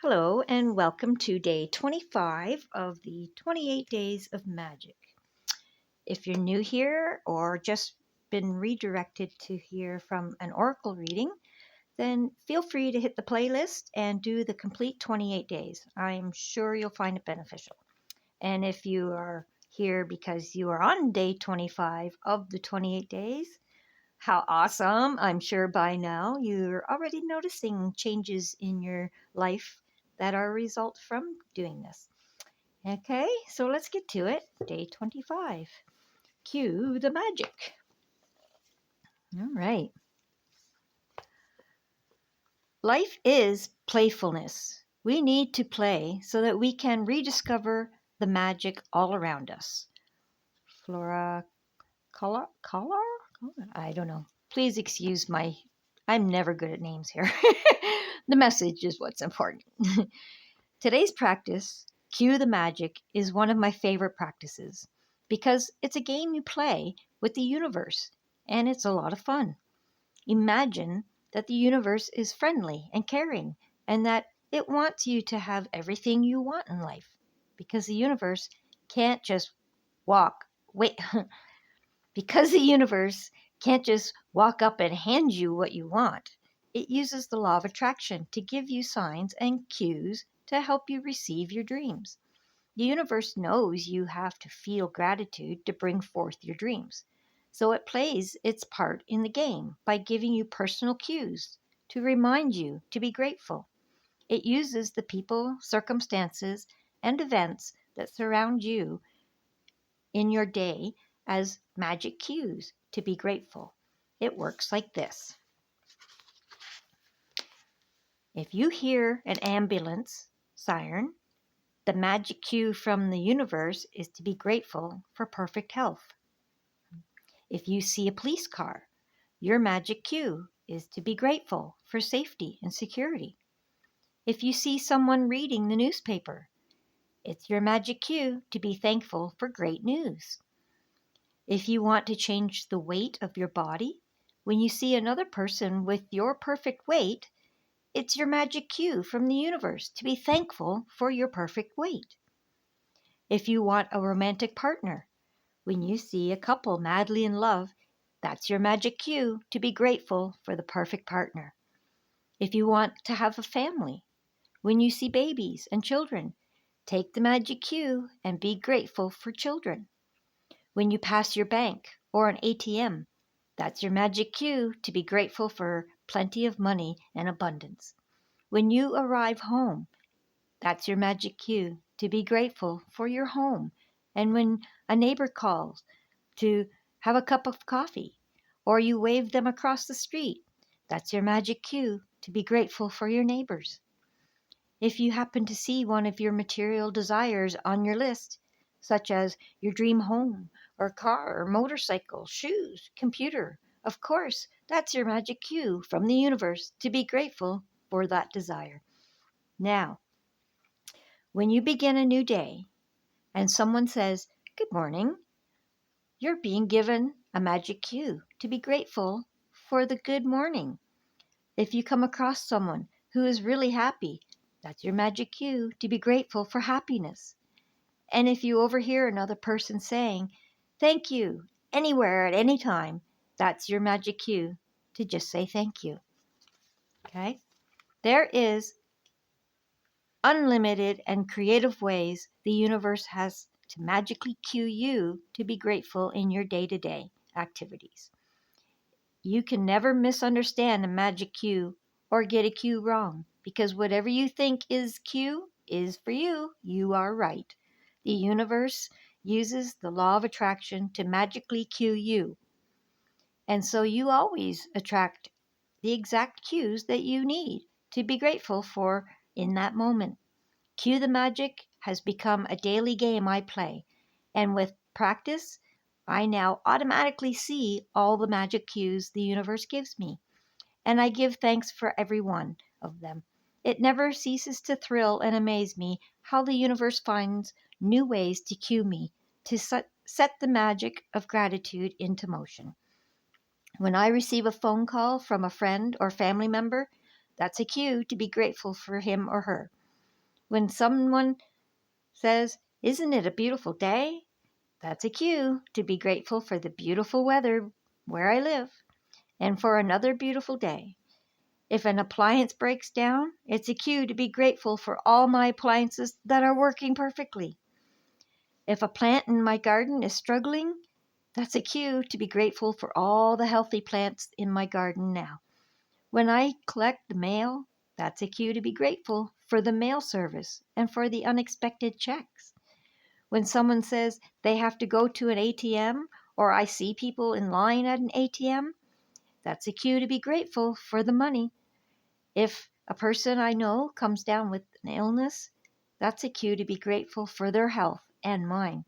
Hello, and welcome to day 25 of the 28 Days of Magic. If you're new here or just been redirected to hear from an oracle reading, then feel free to hit the playlist and do the complete 28 days. I'm sure you'll find it beneficial. And if you are here because you are on day 25 of the 28 days, how awesome! I'm sure by now you're already noticing changes in your life that are a result from doing this. Okay, so let's get to it. Day 25. Cue the magic. All right. Life is playfulness. We need to play so that we can rediscover the magic all around us. Flora Collar? I don't know. Please excuse my. I'm never good at names here. The message is what's important. Today's practice, Cue the Magic, is one of my favorite practices because it's a game you play with the universe and it's a lot of fun. Imagine that the universe is friendly and caring and that it wants you to have everything you want in life because the universe can't just walk. Wait, because the universe can't just walk up and hand you what you want. It uses the law of attraction to give you signs and cues to help you receive your dreams. The universe knows you have to feel gratitude to bring forth your dreams. So it plays its part in the game by giving you personal cues to remind you to be grateful. It uses the people, circumstances, and events that surround you in your day as magic cues to be grateful. It works like this. If you hear an ambulance siren, the magic cue from the universe is to be grateful for perfect health. If you see a police car, your magic cue is to be grateful for safety and security. If you see someone reading the newspaper, it's your magic cue to be thankful for great news. If you want to change the weight of your body, when you see another person with your perfect weight, it's your magic cue from the universe to be thankful for your perfect weight. If you want a romantic partner, when you see a couple madly in love, that's your magic cue to be grateful for the perfect partner. If you want to have a family, when you see babies and children, take the magic cue and be grateful for children. When you pass your bank or an ATM, that's your magic cue to be grateful for plenty of money and abundance. When you arrive home, that's your magic cue to be grateful for your home. And when a neighbor calls to have a cup of coffee or you wave them across the street, that's your magic cue to be grateful for your neighbors. If you happen to see one of your material desires on your list, such as your dream home or car or motorcycle, shoes, computer, of course, that's your magic cue from the universe to be grateful for that desire. Now, when you begin a new day and someone says, "Good morning," you're being given a magic cue to be grateful for the good morning. If you come across someone who is really happy, that's your magic cue to be grateful for happiness. And if you overhear another person saying, "Thank you," anywhere at any time, that's your magic cue to just say thank you. Okay? There is unlimited and creative ways the universe has to magically cue you to be grateful in your day-to-day activities. You can never misunderstand a magic cue or get a cue wrong because whatever you think is cue is for you. You are right. The universe uses the law of attraction to magically cue you. And so you always attract the exact cues that you need to be grateful for in that moment. Cue the Magic has become a daily game I play, and with practice, I now automatically see all the magic cues the universe gives me, and I give thanks for every one of them. It never ceases to thrill and amaze me how the universe finds new ways to cue me to set the magic of gratitude into motion. When I receive a phone call from a friend or family member, that's a cue to be grateful for him or her. When someone says, "Isn't it a beautiful day?" That's a cue to be grateful for the beautiful weather where I live and for another beautiful day. If an appliance breaks down, it's a cue to be grateful for all my appliances that are working perfectly. If a plant in my garden is struggling, that's a cue to be grateful for all the healthy plants in my garden now. When I collect the mail, that's a cue to be grateful for the mail service and for the unexpected checks. When someone says they have to go to an ATM, or I see people in line at an ATM, that's a cue to be grateful for the money. If a person I know comes down with an illness, that's a cue to be grateful for their health and mine.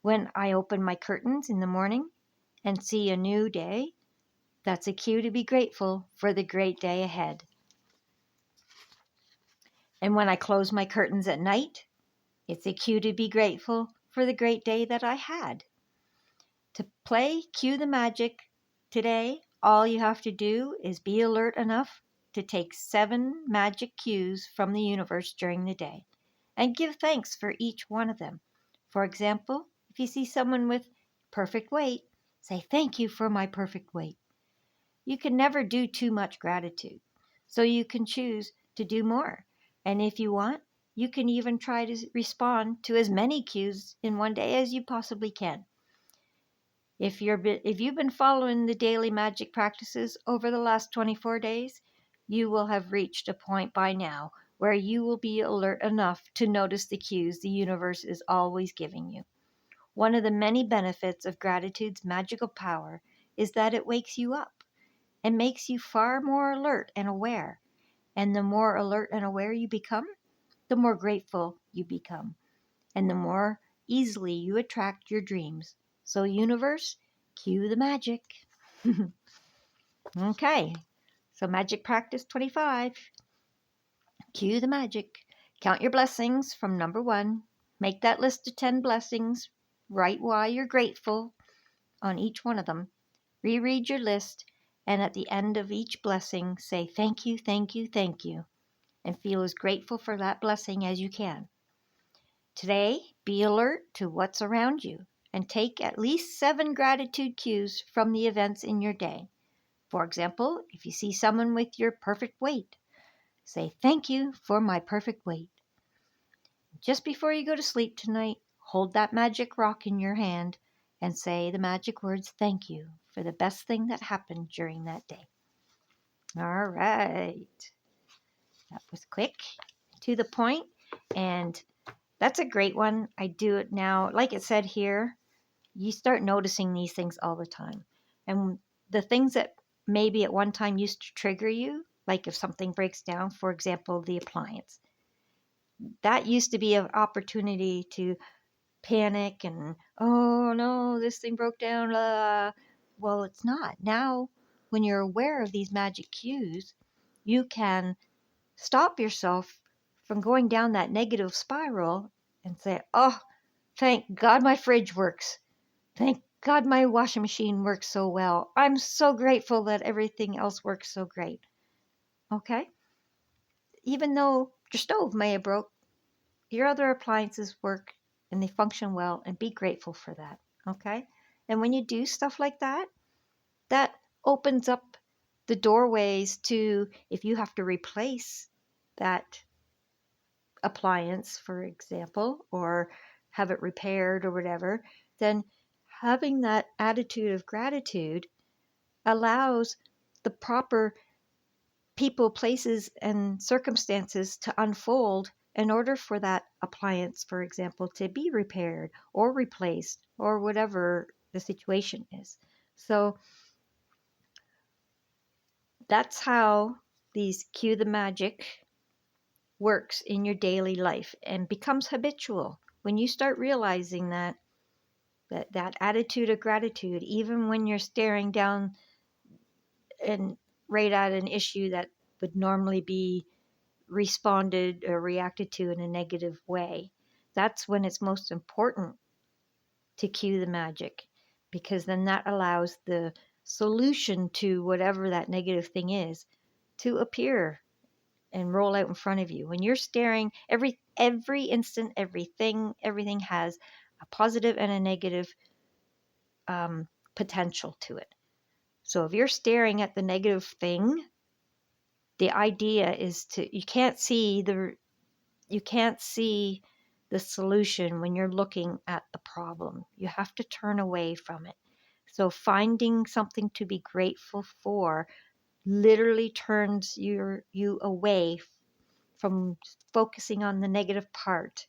When I open my curtains in the morning and see a new day, that's a cue to be grateful for the great day ahead. And when I close my curtains at night, it's a cue to be grateful for the great day that I had. To play Cue the Magic today, all you have to do is be alert enough to take 7 magic cues from the universe during the day and give thanks for each one of them. For example, if you see someone with perfect weight, say, "Thank you for my perfect weight." You can never do too much gratitude, so you can choose to do more. And if you want, you can even try to respond to as many cues in one day as you possibly can. If you've been following the daily magic practices over the last 24 days, you will have reached a point by now where you will be alert enough to notice the cues the universe is always giving you. One of the many benefits of gratitude's magical power is that it wakes you up and makes you far more alert and aware. And the more alert and aware you become, the more grateful you become, and the more easily you attract your dreams. So, universe, cue the magic. Okay, so magic practice 25. Cue the magic. Count your blessings from number 1. Make that list of 10 blessings. Write why you're grateful on each one of them. Reread your list, and at the end of each blessing, say thank you, thank you, thank you, and feel as grateful for that blessing as you can. Today, be alert to what's around you and take at least 7 gratitude cues from the events in your day. For example, if you see someone with your perfect weight, say thank you for my perfect weight. Just before you go to sleep tonight, hold that magic rock in your hand and say the magic words thank you for the best thing that happened during that day. All right. That was quick, to the point, and that's a great one. I do it now. Like it said here, you start noticing these things all the time. And the things that maybe at one time used to trigger you, like if something breaks down, for example, the appliance, that used to be an opportunity to panic and, oh no, this thing broke down. Well, it's not. Now, when you're aware of these magic cues, you can stop yourself from going down that negative spiral and say, oh, thank God my fridge works. Thank God my washing machine works so well. I'm so grateful that everything else works so great. Okay? Even though your stove may have broke, your other appliances work and they function well, and be grateful for that. Okay? And when you do stuff like that, that opens up the doorways to, if you have to replace that appliance, for example, or have it repaired or whatever, then having that attitude of gratitude allows the proper people, places, and circumstances to unfold in order for that appliance, for example, to be repaired or replaced or whatever the situation is. So that's how these Cue the Magic works in your daily life and becomes habitual when you start realizing that attitude of gratitude, even when you're staring down and right at an issue that would normally be responded or reacted to in a negative way. That's when it's most important to cue the magic, because then that allows the solution to whatever that negative thing is to appear and roll out in front of you. When you're staring, every instant, everything has a positive and a negative potential to it. So if you're staring at the negative thing, the idea is you can't see the solution when you're looking at the problem. You have to turn away from it. So finding something to be grateful for literally turns you away from focusing on the negative part,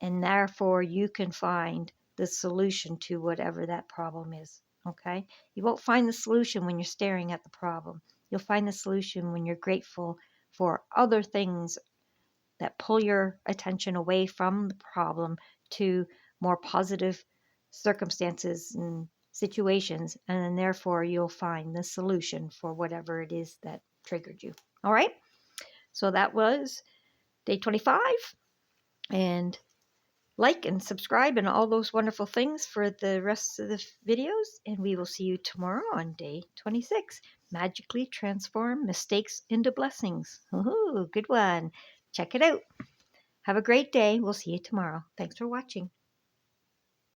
and therefore you can find the solution to whatever that problem is. Okay? You won't find the solution when you're staring at the problem. You'll find the solution when you're grateful for other things that pull your attention away from the problem to more positive circumstances and situations, and then therefore you'll find the solution for whatever it is that triggered you. All right? So that was day 25, and like and subscribe and all those wonderful things for the rest of the videos, and we will see you tomorrow on day 26. Magically transform mistakes into blessings. Ooh, good one. Check it out. Have a great day. We'll see you tomorrow. Thanks for watching.